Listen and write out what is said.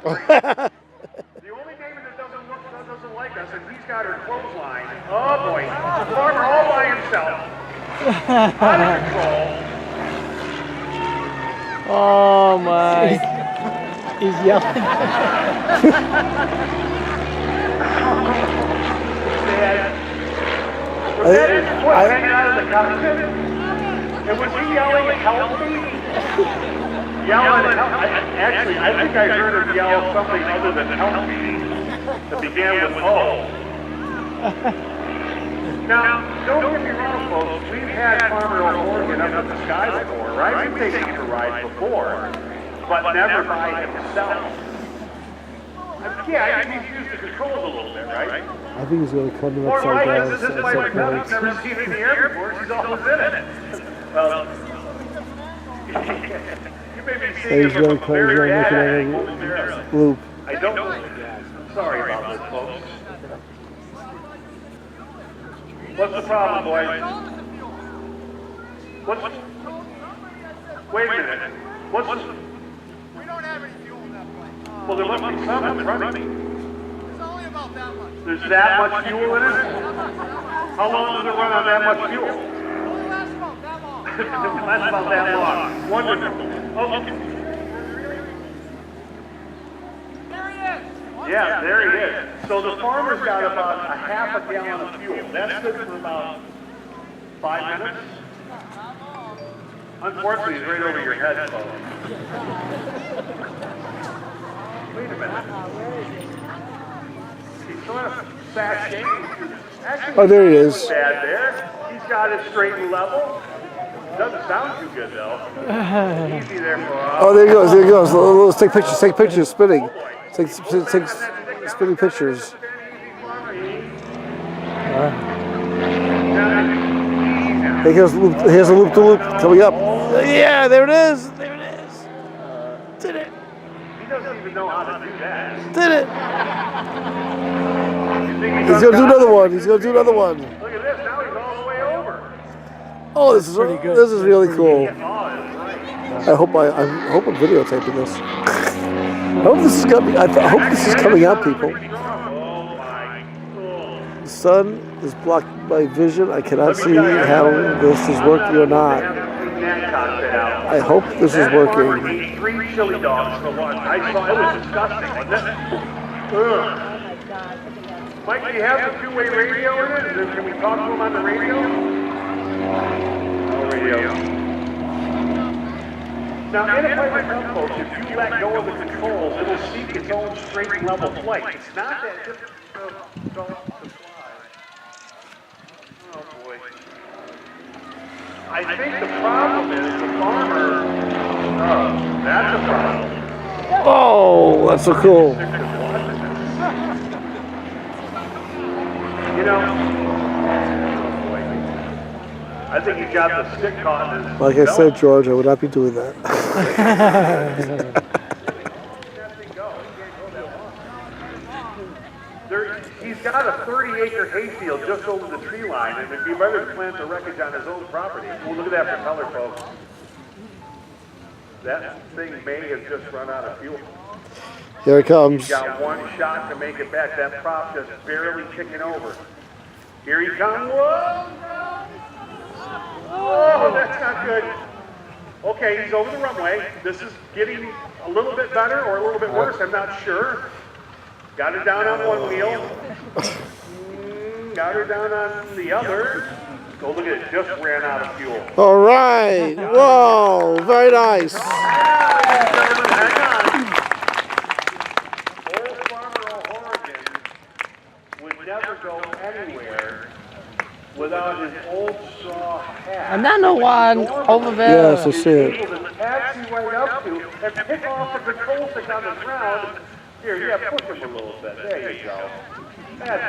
The only neighbor that doesn't like us, and he's got her clothesline. Oh boy, the farmer all by himself. Out of control. Oh my. He's yelling. Was that his foot hanging out of the cockpit? And was he yelling, help me? Yelling, help me? Actually, I think I heard him yell something other than help me that began with O. Now, don't get me wrong, folks. We've had Farmer O'Horgan up at the sky before, right? We've taken him for rides before, but never by himself. Yeah, I think he's used the controls a little bit, right? I think he's going to come in More upside like down. this is my friend. I've never seen her in the air before. She's always in it. Well, you may be seeing it from a very bad angle. Loop. I don't know. Sorry about this, folks. What's the problem, boys? Wait a minute. We don't have any fuel in that plane. Well, there must be some that's running. There's only about that much. There's that much fuel in it? How long does it run on that much fuel? It only lasts about that long. It lasts about that long. Wonderful. Okay. There he is. Yeah, there he is. So the farmer's got about a half a gallon of fuel. That's good for about 5 minutes. Unfortunately, he's right over your head, folks. Wait a minute. He's sort of sashaying. Actually, Oh, there he is. he's not bad there. He's got it straight and level. Doesn't sound too good, though. Easy there for us. Oh, there he goes. There he goes. Let's take pictures. Take pictures. Spinning. Take spinning pictures. Here's a loop to loop coming up. Yeah, there it is. There it is. Did it. He doesn't even know how to do that. Did it. You think He's going to do another one. He's going to do another one. Look at this. Now he's all the way over. Oh, this is really cool. Oh, that's right. I hope I'm videotaping this. I hope this is coming. I hope this is coming out, people. Oh, my God. The sun is blocking my vision. I cannot see how this is working or not. I hope this is working. 3 chili dogs for lunch. I saw it was disgusting, wasn't it? Ugh. Mike, do you have the two-way radio in it? Can we talk to him on the radio? No radio. Now, in a plane like that, folks, if you let go of the controls, it'll seek its own straight and level flight. It's not that difficult to fly. Oh, boy. I think the problem is the farmer. Oh, that's a problem. Oh, that's so cool. You know, I think he got the stick caught in his Like I said, George, I would not be doing that. He's got a 30-acre hayfield just over the tree line, and it'd be better to plant the wreckage on his own property. Well, look at that propeller, folks. That thing may have just run out of fuel. Here it comes. He's got one shot to make it back. That prop just barely kicking over. Here he comes. Whoa! Oh, that's not good. Okay, he's over the runway. This is getting a little bit better or a little bit worse. I'm not sure. Got her down on one wheel. Got her down on the other. Oh, look at it. Just ran out of fuel. All right. Whoa. Very nice. Hang on. Old Farmer O'Horgan would never go anywhere without his old straw hat. Another one over there. Yes, I see it. Able to taxi right up to and pick off the control stick on the ground. Here, yeah, push him a little bit. There you go. That's